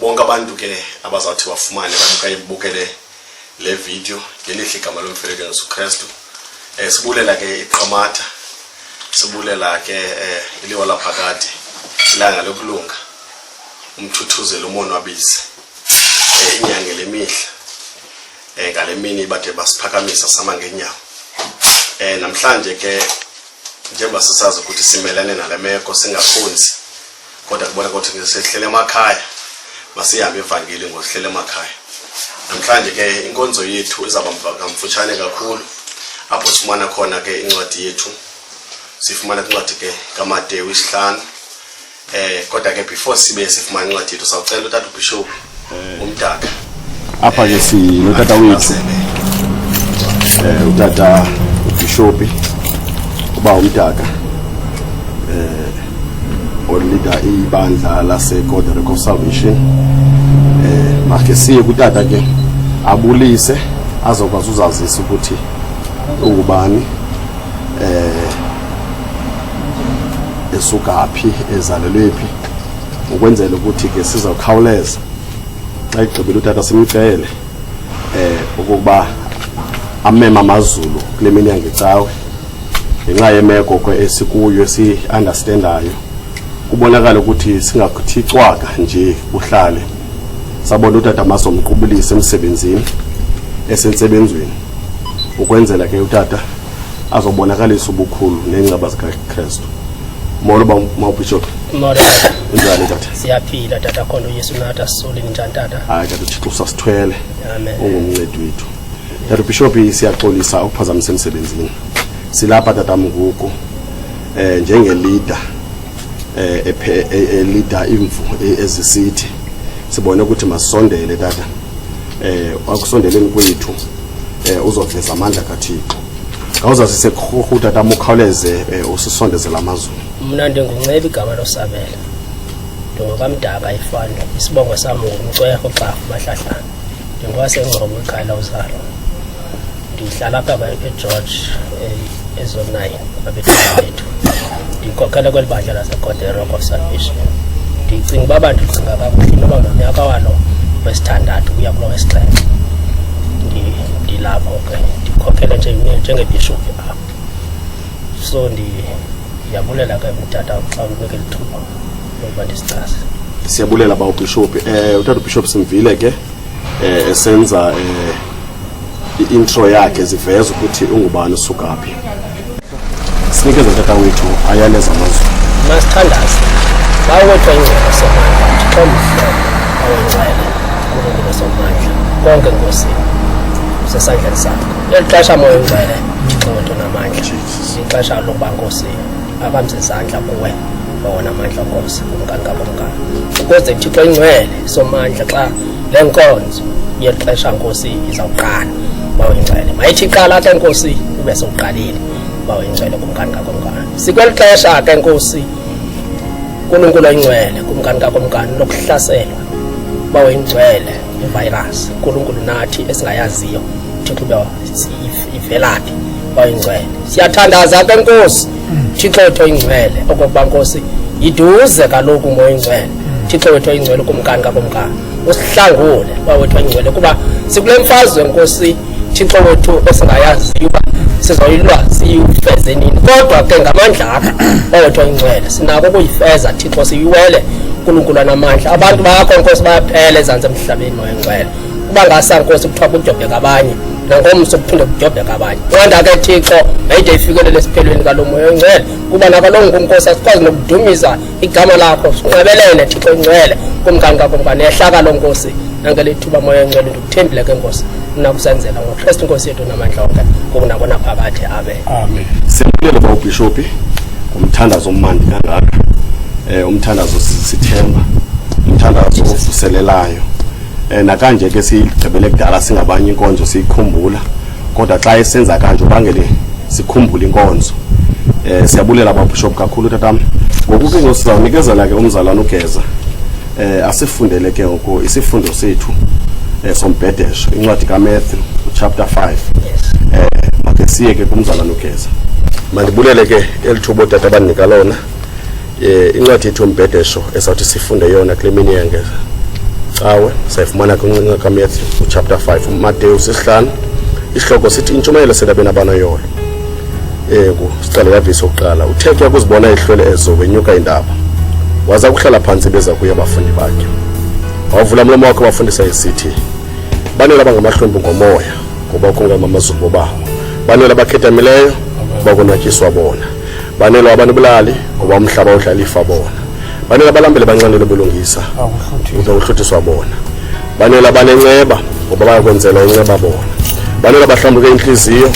Bonke abantu ke abazawuthi bafumane bakayibukele le video ngelihle igama lomfeleke Yesu Kristu. Sibulela ke iqamatha, sibulela ke iliwa laphakade, ilanga lokulunga, umthuthuzelo umonwabise, inyanga lemihla, ngale mini bade basiphakamisa sama ngenyawo. Namhlanje ke njengoba sisazi ukuthi simelane nale meko singakhonzi, kodwa kubona ukuthi sehlele emakhaya masihambe evangeli ngohlele emakhaya. Namhlanje ke inkonzo yethu izaba mfutshane kakhulu apho sifumana khona ke incwadi yethu. Sifumana incwadi ke kaMateyu 5. Kodwa ke before sibe sifumana incwadi yethu sawucela utata uBishop uMdaka apha ke sinotata wethu utata uBishop uba uMdaka olida ibandla lase-God Reconciliation. Make siye kutata ke abulise azokwazi uzazisa ukuthi ungubani, esukaphi, ezalelwephi, ukwenzela ukuthi ke sizokhawuleza xa igqibile utata simcele ukuba amema amazulu kule mini yangecawe ngenxa yemeko ke esikuyo esi-understandayo. Kubonakala ukuthi singakuthicwaka nje uhlale sabona utata masomqubulisa emsebenzini esensebenzweni ukwenzela ke utata azobonakalisa ubukhulu nengcaba zikaKristu. Molo ba mawubishop. Molo. Njani tata? Siyaphila tata khona uYesu nathi asisoli njani tata? Hayi tata uThixo sasithwele. Amen. Ungumncedi wethu. Tata Bishop siyaxolisa ukuphazamisa emsebenzini. Silapha tata mnguku njenge leader leader imvu ezisithi sibone ukuthi masondele tata akusondeleni kwethu uzoveza amandla kaThixo. Awuzazise khokho tata mukhawuleze usisondezela amazulu. Mina ndingunceba igama loSabela. NgokaMdaka ifanda isibongo sami ngumcweho xa mahlahlana. Ndingwasengqobo ekhaya lawuzalo. Ndihlala apha eGeorge ezone 9 abethu. Ndikhokhela kwelibandla laseGod Reconciliation. Ndicinga uba abantu ndicinga kakuhle noba ngonyaka walo wesithandathu kuya kulo wesixhenxe. Ndilapho ke ndikhokhela njengebishop apha. So ndiyabulela ke umtata xa unike lithuba lokuba ndisichaze. Siyabulela ba uBishop. Utata uBishop simvile ke esenza i-intro yakhe ziveza ukuthi ungubani usukaphi. Sinikeza utata wethu ayaleza amazulu. Masithandaze bawethu ingcebo somandla Thixo awenzele uNkulunkulu somandla konke Nkosi sesandleni sakho. Elixesha moya ongcwele Thixo wethu namandla. Ixesha lokuba Nkosi abamse izandla kuwe bawona amandla Nkosi umkani kabomkani. Ukuze Thixo ingcwele somandla xa lenkonzo yelixesha Nkosi izawuqala bawengcwele. Mayithi iqala ke Nkosi ube sowuqalile bawengcwele kumkani kabomkani. Sikwelixesha ke Nkosi uNkulunkulu oyingcwele kumkani kakomkani lokuhlaselwa bawengcwele ivirus. uNkulunkulu nathi esingayaziyo Thixo uba ivelaphi bawengcwele. Siyathandaza ke Nkosi Thixo wethu oyingcwele okokuba Nkosi yiduze kaloku moya oyingcwele Thixo wethu oyingcwele kumkani kakomkani usihlangule bawethu oyingcwele kuba sikule mfazwe Nkosi Thixo wethu esingayaziyo uba sizoyilwa siyifeze nini, kodwa ke ngamandla akho bawethu oyingcwele sinako ukuyifeza Thixo siyiwele uNkulunkulu namandla. Abantu bakho Nkosi bayaphela ezantsi emhlabeni moya oyingcwele kuba ngasa Nkosi kuthiwa kujobheka abanye nangomso kuphinde kujobheka abanye. Wanda ke Thixo mayide ifikelele esiphelweni kalo moya oyingcwele kuba nakalonke uNkosi asikwazi nokudumisa igama lakho sinqabelene Thixo oyingcwele kumkani kakomkani ehlaka lo Nkosi nangelethuba moya oyingcwele ndikuthembile ke Nkosi unakusenzela ngoKristu Nkosi yethu namandla onke ngokunakona phakathi. Amen. Siyabulela ba uBishop umthandazo omandi kangaka, umthandazo sithemba, umthandazo ovuselelayo, nakanje ke sigqibele kudala singabanye inkonzo sikhumbula kodwa xa esenza kanje ubangele sikhumbula inkonzo. Siyabulela ababishop kakhulu tatam. Ngoku ke ngosizawunikezela ke umzalwane uGeza asifundele ke ngoku isifundo sethu sombhedesho incwadi kaMatthew chapter 5. Make siye ke kumzalwane uGeza. Mandibulele ke elithubo tata abanika lona incwadi yethu yombhedesho esawuthi sifunde yona kule mini yangeza cawe sayifumana kwincwadi kaMatthew chapter 5 uMateyu 5 isihloko sithi intshumayelo sentabeni abanoyolo. Siqale yavisa ukuqala utheke ukuzibona ihlwele ezo wenyuka indaba waza kuhlala phansi beza kuye abafundi bakhe wavula umlomo wakhe wafundisa isithi banela bangamahlombe ngomoya ngoba kungamamazulu bobabo banela bakhethamileyo bakonwatyiswa bona banela abanobulali ngoba umhlaba udlala ifa bona banela balambele bancanele belungisa ukuhluthiswa bona banela banenceba ngoba bayakwenzela inceba bona banela bahlambuke inhliziyo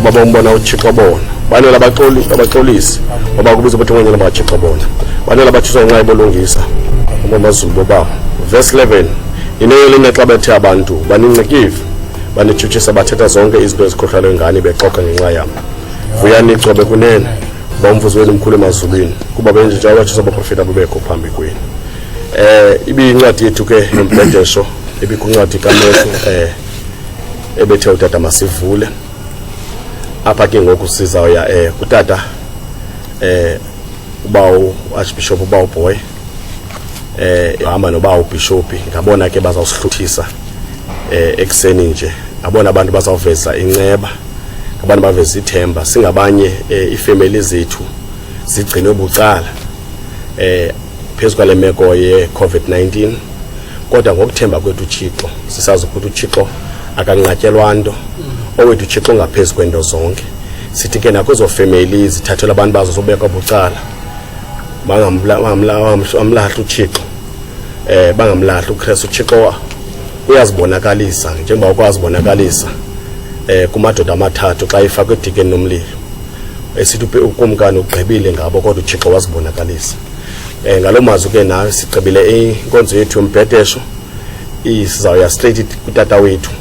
ngoba bombona uThixo bona banela abaxolisi ngoba kubiza ukuthi ngonyela baThixo bona banela bathiswa ngenxa yebulungisa umamazulu bobabo. Verse 11 ineyelo nexa bethe abantu banincikive banitshutshisa bathetha zonke izinto ezikhohlwayo ngani bexoxa ngenxa yami vuyani icebe kunene bomvuzo wenu mkhulu emazulwini kuba benje njalo abatshisa abaprofeti abekho phambi kwenu. Ibiyincwadi yethu ke yombhedesho ebikuncwadi kaMatthew ebethe utata masivule apha ke ngoku sizawuya kutata ubawu Archbishop ubawu boy hamba nobawu bishop ngabona ke bazawusihluthisa ekseni nje abona abantu bazawuveza inceba abantu baveza ithemba singabanye ifamily zethu zigcinwe bucala phezulu kwale meko ye COVID-19 kodwa ngokuthemba kwethu uThixo sisazi ukuthi uThixo akanqatyelwa nto owethu uThixo ngaphezulu kwento zonke. Sithi ke nakwezo family zithathela abantu bazo sobeka bucala bangamlahla uThixo bangamlahla uKristu. uThixo uyazibonakalisa njengoba ukwazi bonakalisa kumadoda amathathu xa ifakwe edikeni nomlilo esithi ukumkani ugqibile ngabo kodwa uThixo wazibonakalisa. Ngalomazwi ke nawe sigqibile inkonzo yethu yombhedesho sizawuya straight kutata wethu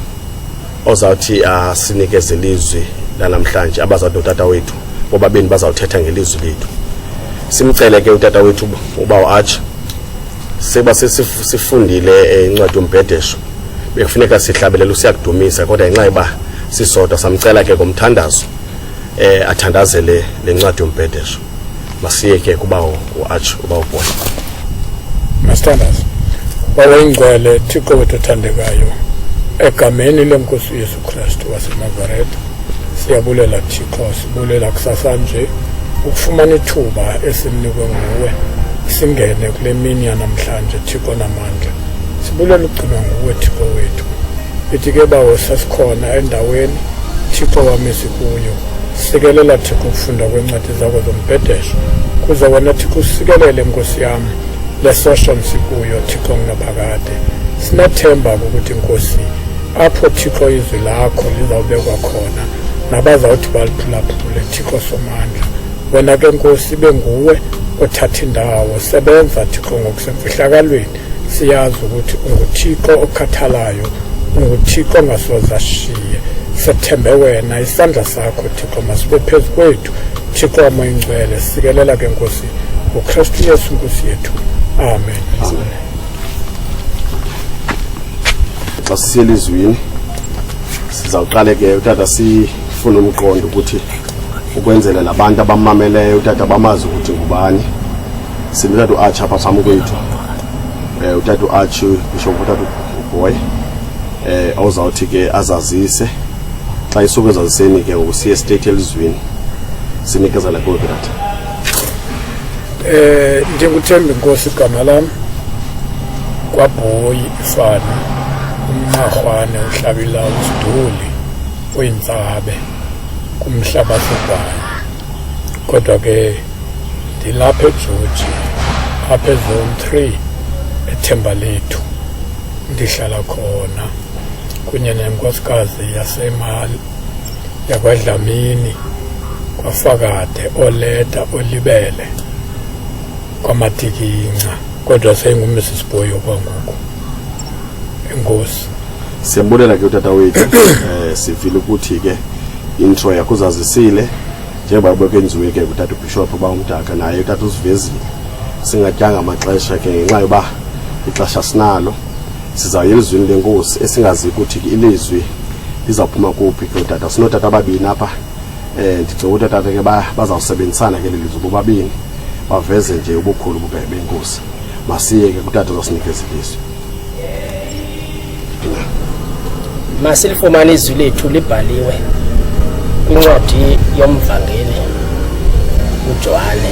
ozawuthi asinikeze ilizwi lanamhlanje abazawuthi utata wethu bobabini bazawuthetha ngelizwi lethu. Simcele ke utata wethu ubawu Arch seba sifundile incwadi yombhedesho bekufuneka sihlabelele usiyakudumisa kodwa ngenxa yoba sisodwa samcela ke ngomthandazo athandazele lencwadi yombhedesho. Masiye ke kubawu uArch ubawu boy. Masthandazo bawengcwele Thixo wethu othandekayo egameni lenkosi Yesu Kristu waseNazaretha siyabulela Thixo sibulela kusasa nje ukufumana ithuba esimnikwe nguwe singene kule mini yanamhlanje Thixo namandla sibulela ugcinwa nguwe Thixo wethu ithi ke bawo sasikhona endaweni Thixo wamisi kuyo sikelela Thixo ukufunda kwencwadi zakho zombhedesho kuze wena Thixo sikelele Nkosi yami lesosho sikuyo Thixo ngaphakade sinathemba ukuthi Nkosi apho Thixo izwi lakho lizawubekwa khona nabazawuthi baliphulaphule Thixo somandla wena ke Nkosi benguwe othatha indawo sebenza Thixo ngokusemfihlakalweni siyazi ukuthi unguThixo okhathalayo unguThixo ongasoze ashiye sethembe wena isandla sakho Thixo masibe phezu kwethu Thixo wamoya ingcwele sikelela ke Nkosi uKristu Yesu Nkosi yethu amen. Xa sisiyelizwini sizawuqale ke utata sifuna umqondo ukuthi ukwenzela labantu abamameleyo utata bamazi ukuthi ngubani. Sinutata uArch apha phambi kwethu utata uArch bishop utata uboy awuzawuthi ke azazise xa isuku ezaziseni ke ngokusiya state elizwini sinikezela kuwe tata. Ndinguthemba Nkosi igama lami kwaBhoyi ifana uMnqarhwane uhlabila uSiduli oyintsabe kumhlaba sobhayi kodwa ke ndilapha eJoji apha eZone 3 eThemba Lethu ndihlala khona kunye nenkosikazi yaseMali yakwaDlamini kwaFakade Oleta Olibele kwaMatikinca kodwa sengumrs Boyo kwangoku. Enkosi. Siyambulela ke utata wethu sivile ukuthi ke intro yakho uzazisile njengoba bekwenziwe ke utata uBishop baumdaka naye utata usivezile singatyanga amaxesha ke ngenxa yoba ixesha sinalo sizawuya elizwini lenkosi esingazi ukuthi ilizwi lizawuphuma kuphi ke utata sinotata ababini apha ndicinga ukuthi utata ke bazawusebenzisana ke lelizwi bobabini baveze nje ubukhulu benkosi masiye ke utata uzosinikeza ilizwi. Masilifumana izwi lethu libhaliwe kwincwadi yomvangeli uJohane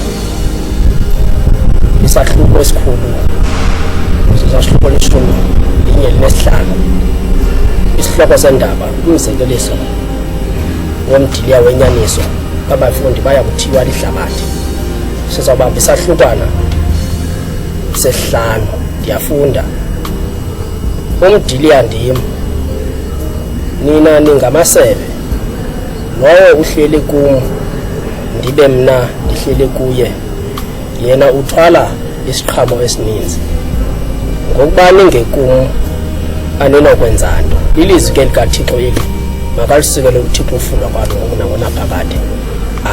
isahluko esikhulu sisahluko leshumi linye linesihlanu isihloko sendaba umzekeliso womdiliya wenyaniso abafundi baya kuthiwa lihlabathi sizawubamba isahlukwana sesihlanu ndiyafunda umdiliya ndim nina ningamasebe lowo uhleli kum ndibe mna ndihleli kuye yena uthwala isiqhamo esininzi ngokuba ningekum aninokwenza nto ilizwi ke likaThixo eli makalisikele uThixo ufunda kwalo naphakade.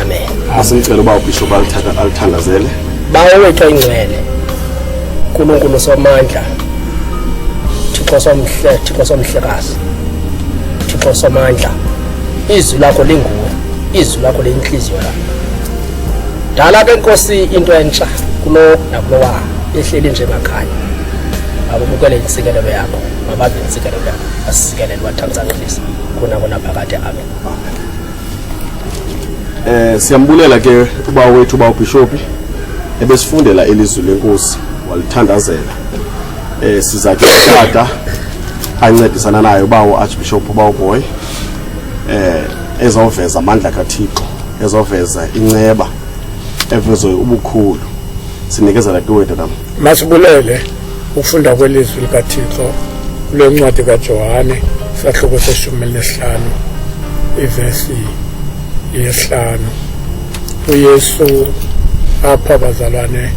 Amen. Asimcela uba uBishop alithandazele. Bawo wethu ingcwele uNkulunkulu somandla Thixo somhle Thixo somhlekazi Thixo somandla izwi lakho linguwe izwi lakho lenhliziyo lakho dala ke Nkosi into entsha kulo nakulowa ehleli njemakhaya abubukele insikelelo yakho mababe insikelelo yakho asikelele wathamsanqilisa khona phakade. Amen. Siyambulela ke uba wethu uba uBishop ebesifundela elizwi lenkosi walithandazela siza ke tata ancedisana naye uba uArchbishop uba uBoy ezoveza amandla kaThixo ezoveza inceba evezo ubukhulu sinikezela kuwe tata. Masibulele ukufunda kwelizwi likaThixo kule ncwadi kaJohane sahluko se-15 ivesi yesihlanu. uYesu apha bazalwane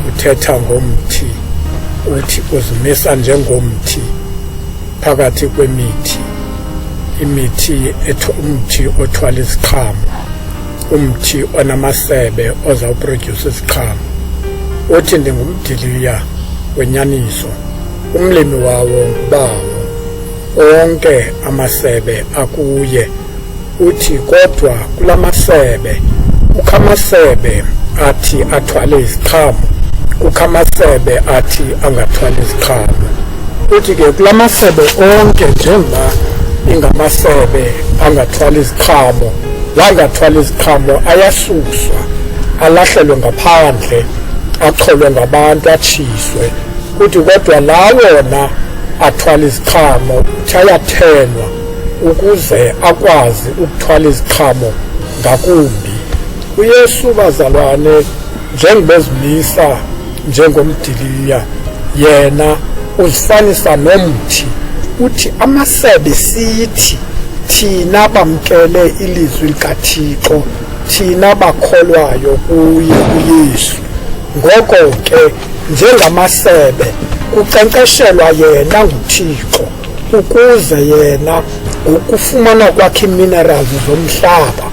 uthetha ngomthi uthi uzimisa njengomthi phakathi kwemithi imithi umthi othwala isiqhamo umthi onamasebe ozawuproduce isiqhamo uthi ndingumdiliya wenyaniso umlimi wawo ngubawo onke amasebe akuye uthi kodwa kulamasebe kukho amasebe athi athwale iziqhamo kukho amasebe athi angathwali iziqhamo uthi ke kulamasebe onke njengoba ingamasebe angathwali iziqhamo wangathwali iziqhamo ayasuswa alahlelwe ngaphandle acholwe ngabantu atshiswe kuthi kodwa lawona athwala iziqhamo ayathenwa ukuze akwazi ukuthwala iziqhamo ngakumbi. uYesu bazalwane njengobezimisa njengomdiliya yena uzifanisa nomthi uthi amasebe sithi thina bamkele ilizwi likaThixo thina bakholwayo kuye uYesu ngoko ke njengamasebe kuqeqeshelwa yena nguThixo ukuze yena ukufumana kwakhe minerals zomhlaba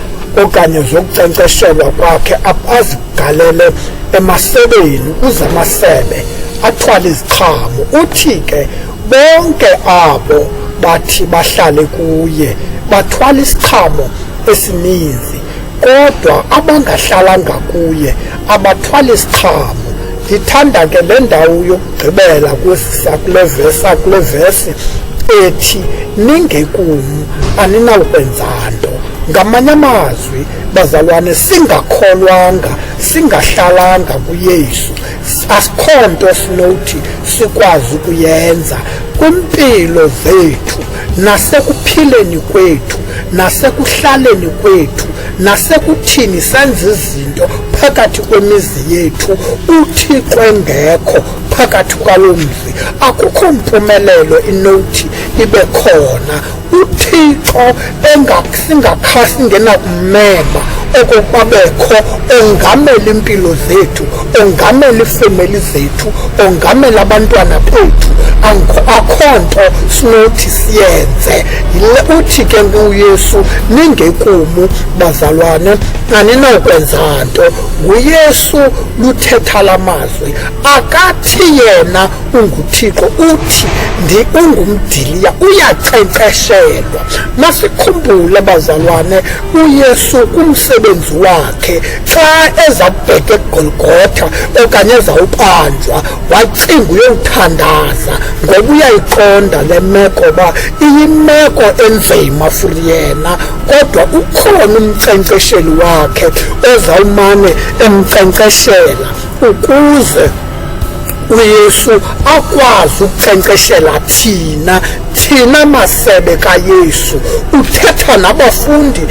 okanye zokuqeqeshelwa kwakhe azigalele emasebeni ukuze amasebe athwale iziqhamo. uthi ke bonke abo bathi bahlale kuye bathwala isiqhamo esininzi kodwa abangahlalanga kuye abathwala isiqhamo. Ndithanda ke le ndawo yokugqibela kule vesi ethi ningekum aninawukwenza nto. Ngamanye amazwi bazalwane singakholwanga singahlalanga kuYesu asikho nto sinothi sikwazi ukuyenza kwimpilo zethu nasekuphileni kwethu nasekuhlaleni kwethu nasekuthini senze izinto phakathi kwemizi yethu uThixo engekho phakathi kwalo mzi akukho mpumelelo inothi ibe khona. uThixo singakhasi ngena kumema okubabekho ongamela impilo zethu, ongamela ifemeli zethu, ongamela abantwana bethu. Akho nto sinothi siyenze. Uthi ke uYesu, ningekumu bazalwane aninokwenza nto. nguYesu luthetha la mazwi, akathi yena unguThixo, uthi ungumdiliya, uyankcenkceshelwa. Masikhumbule bazalwane, uYesu kumsebenzi wakhe xa ezabheka eGolgotha okanye ezawubanjwa wacinga uyowuthandaza, ngoba uyayiqonda le meko uba iyimeko enzima for yena, kodwa ukhona umnkcenkcesheli wakhe ozawumane emnkcenkceshela ukuze uYesu akwazi ukunkcenkceshela thina masebe kaYesu. Uthetha nabafundi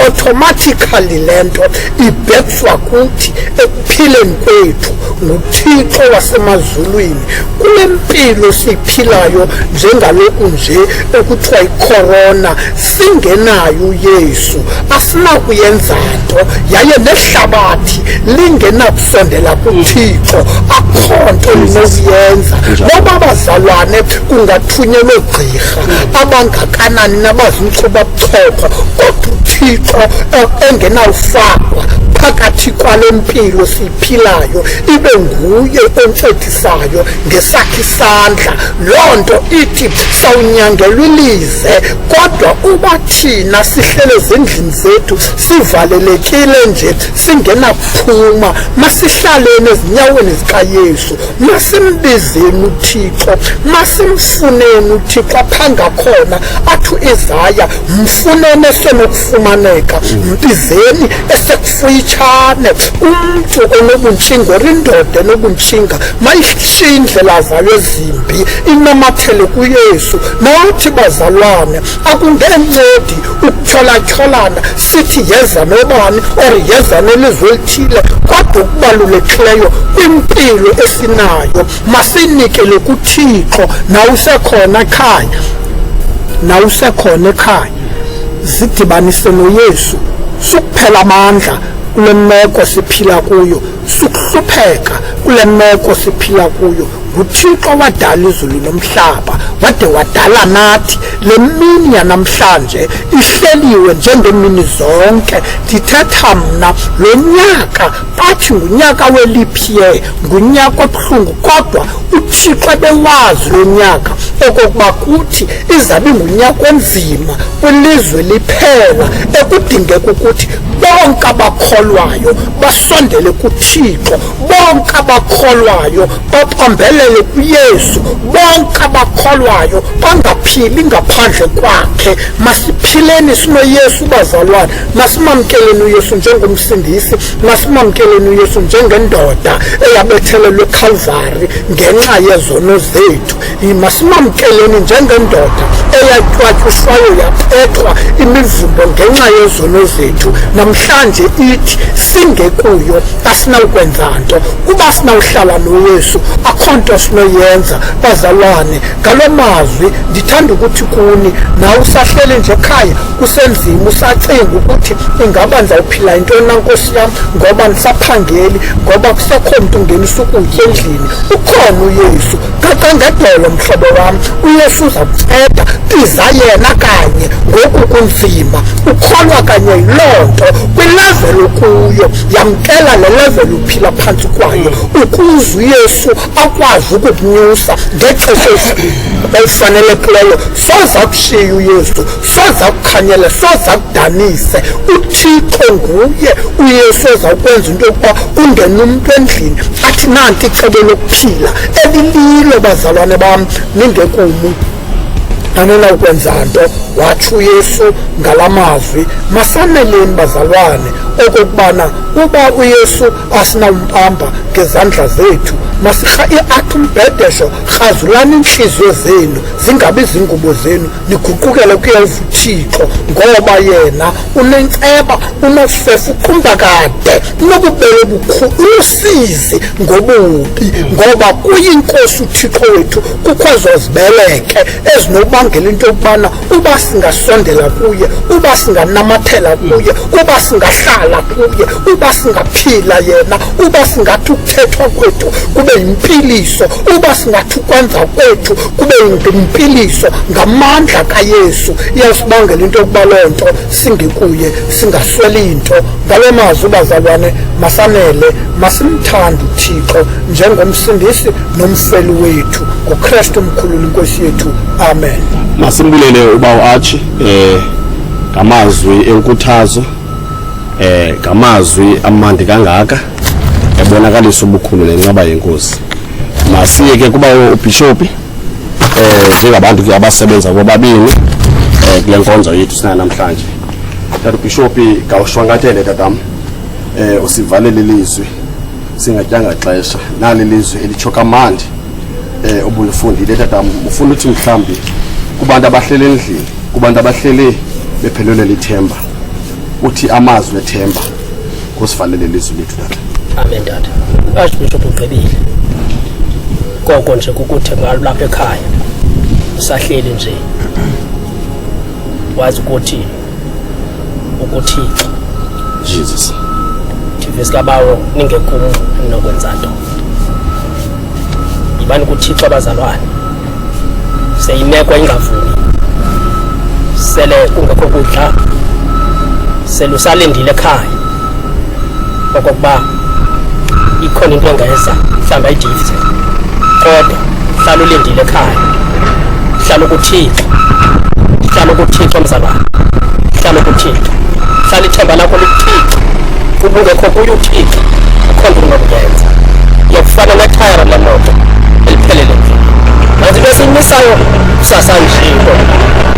automatically lento ibhekiswa kuthi ekuphileni kwethu nguThixo wasemazulwini. Kule mpilo siphilayo njengaloku nje ekuthiwa icorona, singenayo uYesu asinakuyenza nto, yaye nehlabathi lingenakusondela kuThixo, akho nto linokuyenza. Noba bazalwane kungathunyelwe gqirha abangakanani nabazimchuba buchopho, kodwa uThixo engenawufakwa phakathi kwale mpilo siyiphilayo, ibe nguye oncedisayo ngesakhe isandla. Loo nto ithi sawunyangelwa ilize, kodwa uba thina sihlele ezindlini zethu sivalelekile nje singenakuphuma, masihlaleni ezinyaweni zikaYesu, masimbizeni uThixo, masimfuneni uThixo apha ngakhona. Athi uIsaya, mfuneni esenokufumaneka, mbizeni esekufuyitshane. Umntu onobuntshinga, indoda enobuntshinga, mayishiye indlela zayo ezimbi inamathele kuYesu. Nathi bazalwane akungencedi ukutyholatyholana sithi yeza nobani or yeza nelizwe elithile, kodwa okubalulekileyo kwimpilo esinayo masiyinikele kuThixo. Nawusekhona ekhaya zidibanise noYesu. Sukuphela amandla kule meko siphila kuyo, sukuhlupheka kule meko siphila kuyo. nguThixo wadala izulu nomhlaba, wade wadala nathi. Le mini yanamhlanje ihleliwe njengemini zonke. Ndithetha mna lo nyaka bathi ngunyaka we-leap year, ngunyaka obuhlungu, kodwa uThixo ebewazi lo nyaka okokuba kuthi izabe ngunyaka onzima kwilizwe liphela, ekudingeka ukuthi bonke abakholwayo basondele kuThixo, bonke abakholwayo bapambelele kuYesu, bonke abakholwayo bangaphili ngaphandle kwakhe. Masiphileni sinoYesu bazalwane, masimamkeleni uYesu njengomsindisi, masimamkeleni uYesu njengendoda eyabethelelwe eCalvary ngenxa yezono zethu. Masimamkeleni njengendoda eyatwatyushwayo yaphethwa imivumbo ngenxa yezono zethu. Namhlanje ithi singekuyo asinawukwenza nto. Kuba sinawuhlala noYesu akho nto sinoyenza bazalwane. Ngalo mazwi ndithanda ukuthi kuni nawe usahleli nje ekhaya usenzima, usacinga ukuthi ingaba ndizawuphila intoni na Nkosi yam, ngoba ndisaphangeli, ngoba kusekho mntu ungenisa ukutya endlini. Ukhona uYesu, qaqa ngedolo mhlobo wam, uYesu uza kunceda. Biza yena kanye ngoku kunzima, ukholwa kanye yiloo nto kwileveli ukuyo, yamkela le leveli uphila phantsi kwayo ukuze uYesu akwazi ukukunyusa ngexesha elifanelekileyo. Soza kushiya uYesu, soza kukhanyele, soza kudanise. uThixo nguye uYesu ozawukwenza into yokuba ungene umntu endlini athi nanti icebo lokuphila elililo. Bazalwane bam, ningekumu anenawukwenza nto. Wathi uYesu ngala mazwi, masameleni bazalwane okokubana uba uYesu asinawumbamba ngezandla zethu, athi umbhedesho, rhazulani iintliziyo zenu zingabi zingubo zenu, niguqukele kuYehova uThixo, ngoba yena unenceba, unofefe, uqumba kade, unobubele obukhulu, usizi ngobubi, ngoba kuyinkosi uThixo wethu kukho ezozibeleke ezinoba sibangela into yokubana uba singasondela kuye, uba singanamathela kuye, uba singahlala kuye, uba singaphila yena, uba singathi ukuthethwa kwethu kube yimpiliso, uba singathi ukwenza kwethu kube yimpiliso ngamandla kaYesu, iyasibangela into yokuba loo nto singekuye singasweli into. Ngalo mazwi bazalwane, masanele, masimthande uThixo njengomsindisi nomfeli wethu ngoKristu umkhululi inkosi yethu. Amen. Masimbulele uba uArchie ngamazwi enkuthazo, ngamazwi amandi kangaka ebonakalisa ubukhulu nenceba yenkosi. Masiye ke kuba uBishop njengabantu ke abasebenza bobabini kule nkonzo yethu sina namhlanje. Tata uBishop kawushwangatele tatam, usivalele ilizwi singatyanga xesha nali lizwi elitsho kamandi obulifundile tatam. Ufuna uthi mhlambi kubantu abahlele endlini, kubantu abahlele bephelelwe lithemba, uthi amazwi ethemba kusivalele ilizwi lethu tata. Amen tata. Archbishop ugqibile koko nje kukuthi lapha ekhaya usahleli nje wazi ukuthi Jesus thivesi kabawo ningekumo ninokwenza nto. Yibani kuThixo abazalwane, seyimeko ingavumi, sele kungekho kudla, sele usalindile ekhaya okokuba ikhona into engeza mhlawumbi ayidivise, kodwa hlala ulindile ekhaya, hlala kuThixo, hlala kuThixo mzalwane, hlala kuThixo, hlala ithemba lakho likuThixo. Kuba ungekho kuye uThixo akho nto unokuyenza. Iyakufana nethayara lemoto eliphelele nje, nanzi into esiyimisayo sasanjiko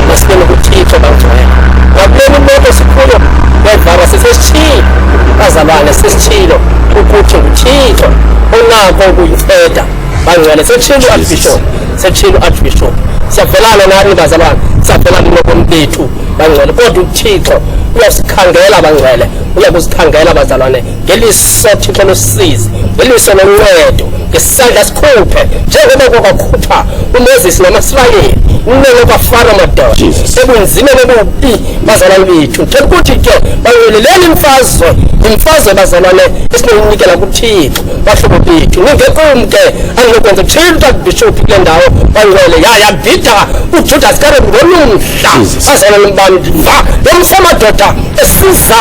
nesibeni kuThixo bangcwele. Ngakule moto sikuyo ngevara sesesitshilo bazalwane, sesitshilo ukuthi nguThixo onako ukuyifeda bangcwele. Sesitshilo uArchbishop, sesitshilo uArchbishop, siyavelana nani bazalwane, siyavelana nobomi bethu bangcwele, kodwa uThixo uyasikhangela bangcwele, uyakusikhangela bazalwane ngeliso Thixo losizi, ngeliso loncedo, ngesandla sikhuphe njengoba kwakhupha uMoses namaSirayeli unene kwafana madoda ebunzima bobubi bazalwane bethu. Ukuthi ke bangcweleleni imfazwe bazalwane esinoyinikela kuThixo bahlobo bethu. Ningekumke angikwenza Tshilo uArchbishop kule ndawo bangcwele yabhida uJudas Iscariot ngolumhla bazalwane mbandva lomsamadoda esiza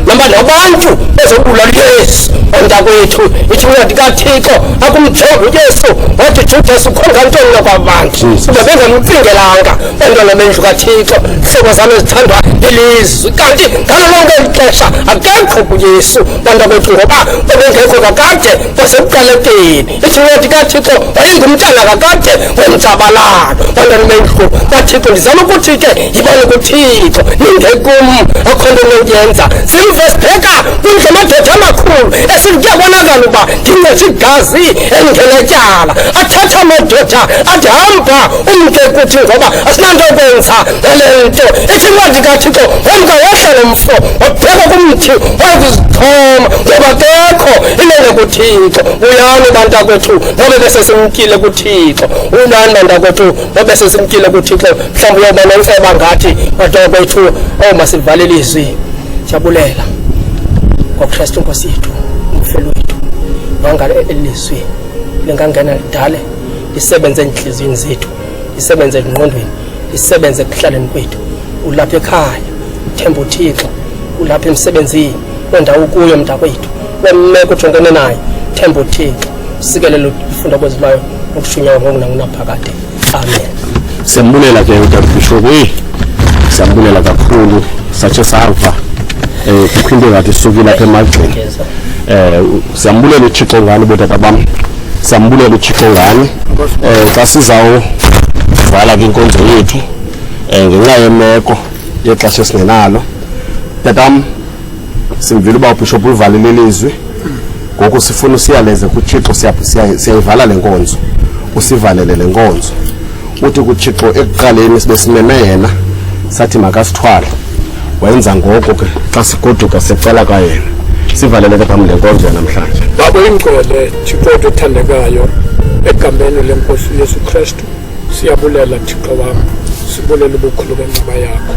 noma nabantu bezobulala uYesu ontakwethu. Ithi uncwadi kaThixo akumjonga uYesu wathi Judas ukhonga ntoni kwabantu bengamcingelanga bantwana bendlu kaThixo, hlobo zami ezithandwa ilizwi. Kanti ngalo lonke ixesha akekho kuYesu bantakwethu ngoba bebengekho kakade kwasekuqalekeni. Ithi uncwadi kaThixo wayengumntana kakade womjabalalo bantwana bendlu kaThixo. Ndizama ukuthi ke yibani kuThixo ningekum akho nto nokuyenza. Simvesibheka kundlu amadoda amakhulu esiyabonakala uba ndingethi igazi engenetyala athatha amadoda athi hamba umke kuthi ngoba asinanto ukwenza ngale nto. Ithi incwadi kaThixo wemka wehla lomfo wabheka kumthi wakuzithoma ngoba kekho inene kuThixo. Uyani bantakwethu nobe besesimkile kuThixo, uyani bantakwethu nobe sesimkile kuThixo. Mhlawumbe uyoba nontseba ngathi bantakwethu masivale ilizwi. Siyabulela ngoKristu inkosi yethu umfelo wethu wangale elizwi lingangena lidale lisebenze enhliziyweni zethu, lisebenze engqondweni, lisebenze ekuhlaleni kwethu. Ulapha ekhaya uthemba uThixo, ulapha emsebenzini wendawo kuyo mntakwethu wemeko ujongene nayo themba uThixo, sikelele ufunda kwezilwayo ukushunywa ngokunaphakade. Amen. Siyambulela ke uArchbishop, siyambulela kakhulu satshe sava kuphinde ngathi sukile lapha emagxeni. Siyambulela uThixo ngani botata bam, siyambulela uThixo ngani xa sizawuvala ke inkonzo yethu ngenxa yemeko yexesha esingenalo. Tatam simvile uba uBishop uvalile ilizwi, ngoku sifuna usiyaleze kuThixo siyayivala le nkonzo, usivalele le nkonzo. Uthi kuThixo ekuqaleni sibe simeme yena sathi makasithwale, wenza ngoko ke xa sigoduka secela kayena. Sivalele ke phambi lenkonzo namhlanje. Babo ingcwele Thixo othandekayo egameni lenkosi uYesu Kristu siyabulela Thixo wam, sibulela ubukhulu benceba yakho,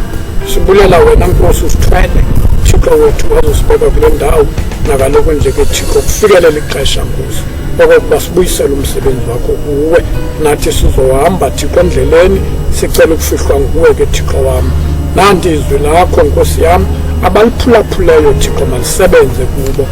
sibulela wena Nkosi usithwele Thixo wethu wazosibeka kule ndawo, nakaloku nje ke Thixo kufikelela ixesha Nkosi okokuba sibuyisele umsebenzi wakho kuwe, nathi sizohamba Thixo endleleni sicela ukufihlwa nguwe ke Thixo wam. Nanti izwi lakho Nkosi yam, abaliphulaphuleyo Thixo malisebenze kubo,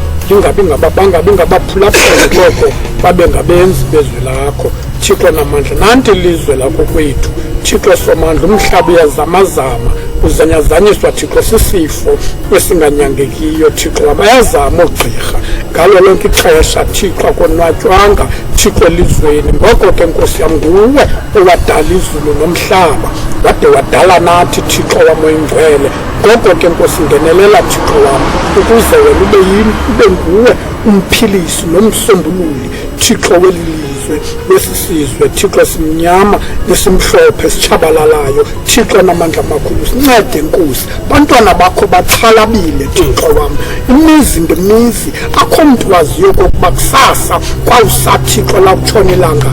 bangabi ngabaphulaphuli koko babe ngabenzi bezwi lakho Thixo namandla. Nanti ilizwe lakho kwethu Thixo somandla, umhlaba uyazamazama, uzanyazanyiswa Thixo sisifo esinganyangekiyo Thixo, abayazama oogqirha ngalo lonke ixesha Thixo, akonwatywanga Thixo elizweni. Ngoko ke Nkosi yam, nguwe owadala izulu nomhlaba, wade wadala nathi Thixo wam oyingcwele. Ngoko ke Nkosi, ngenelela Thixo wam, ukuze wena ube nguwe umphilisi nomsombululi Thixo weli lizwe, wesisizwe Thixo simnyama nesimhlophe sitshabalalayo Thixo namandla amakhulu. Sincede Nkosi, bantwana bakho baxhalabile Thixo wam, imizi ngemizi, akho mntu waziyo kokuba kusasa kwawusa Thixo lakutshona ilanga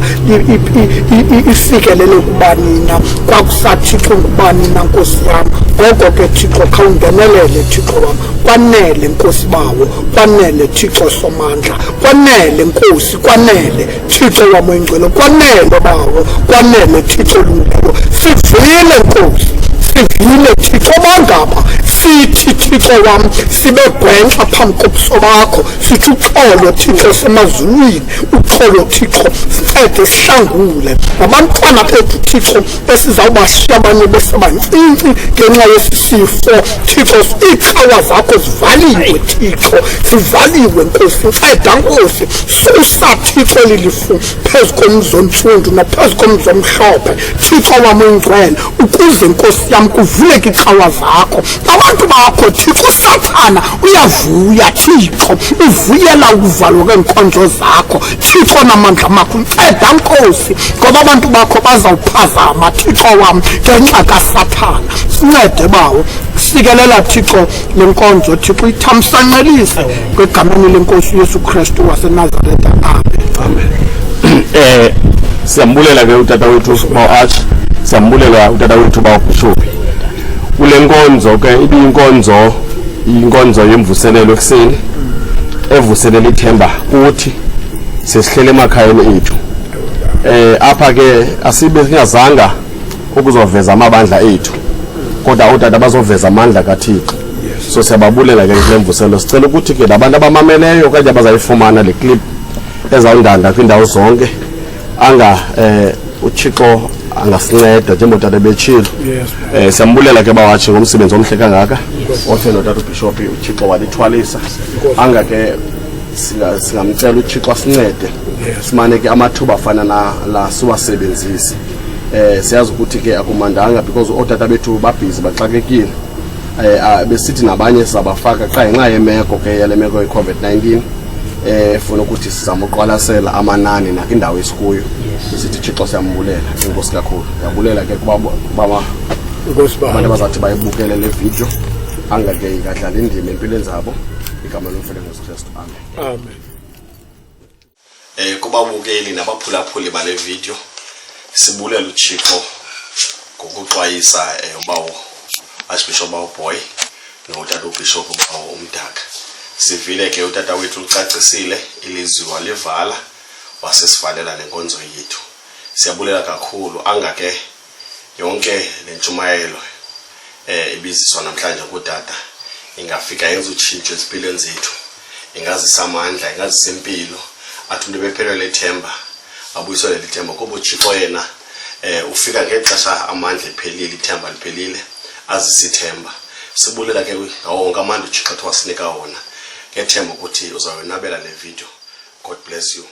ifikelele kubanina, kwakusa Thixo ngubanina Nkosi yam. Ngoko ke Thixo khawungenelele Thixo wam, kwanele Nkosi bawo, kwanele Thixo somandla, kwanele Nkosi, kwanele Thixo wam oyingcwele, kwanele bawo, kwanele Thixo olungileyo. Sivile Nkosi, sivile Thixo bangapha, sithi Thixo wam sibe gwenxa phambi kobuso bakho, sithi uxolo Thixo semazulwini, uxolo Thixo sincede sihlangule nabantwana bethu Thixo esizawubashiya abanye besebancinci ngenxa yesisifo Thixo. Iicawa zakho zivaliwe Thixo, zivaliwe Nkosi. Nceda Nkosi, susa Thixo lilifu phezu komzontsundu naphezu komzomhlophe Thixo wam oyingcwele, ukuze Nkosi yam kuvuleke icawa zakho. Abantu bakho Thixo, uSathana uyavuya Thixo, uvuyela ukuvalwa kweenkonzo zakho Thixo namandla amakho. Nceda Nkosi, ngoba abantu bakho bazawuphazama Thixo wam ngenxa kaSathana. Sincede bawo, sikelela Thixo le nkonzo Thixo, ithamsanqelise kwegameni lenkosi Yesu Kristu waseNazaretha. Amen. Siyambulela ke utata wethu bawo-Arch, siyambulela utata wethu bawo-Bishop. Kule nkonzo ke inkonzo yemvuselelo ekuseni evuselela ithemba kuthi sesihlele emakhayeni ethu. Apha ke asibe singazanga ukuzoveza amabandla ethu, kodwa otata bazoveza amandla kaThixo. So siyababulela ke kule mvuselelo. Sicela ukuthi ke labantu abamameleyo okanye abazayifumana le clip ezawundanda kwindawo zonke, uThixo angasinceda njengotata betshilo. Siyambulela ke bawathi ngomsebenzi omhle kangaka othe notata uBishop uThixo walithwalisa. Ke singamcela uThixo asincede simane ke amathuba afana la siwasebenzisi. Siyazi ukuthi ke akumandanga because otata bethu babhizi baxakekile. Besithi nabanye sizabafaka qha ngenxa yemeko ke yale meko ye-COVID-19. Funa ukuthi sizama uqwalasela amanani nakwindawo esikuyo. Sithi Thixo siyambulela, inkosi kakhulu. Siyabulela ke abantu abazathi bayibukele le video ke ikadlala indima empilweni zabo. Igama lomfana Yesu Kristu. Amen. Kubabukeli nabaphulaphuli bale video, sibulela uThixo ngokuxwayisa ubawo Archbishop bawo Boy notata uBishop bawo uMdaka. Sivile ke utata wethu ucacisile ilizwi walivala wasesivalela lenkonzo yethu. Siyabulela kakhulu ke yonke lentshumayelo ibiziswa namhlanje kutata ingafika yenza utshintsho ezimpilweni zethu, ingazisa amandla, ingazisa impilo, athi umuntu bephelele ithemba abuyisele lithemba kuba uThixo yena ufika ngexesha amandla ephelile, ithemba liphelile, azisithemba. Sibulela ke wonke amandla uThixo wasinika wona ngethemba ukuthi uzawunabela le video. God bless you.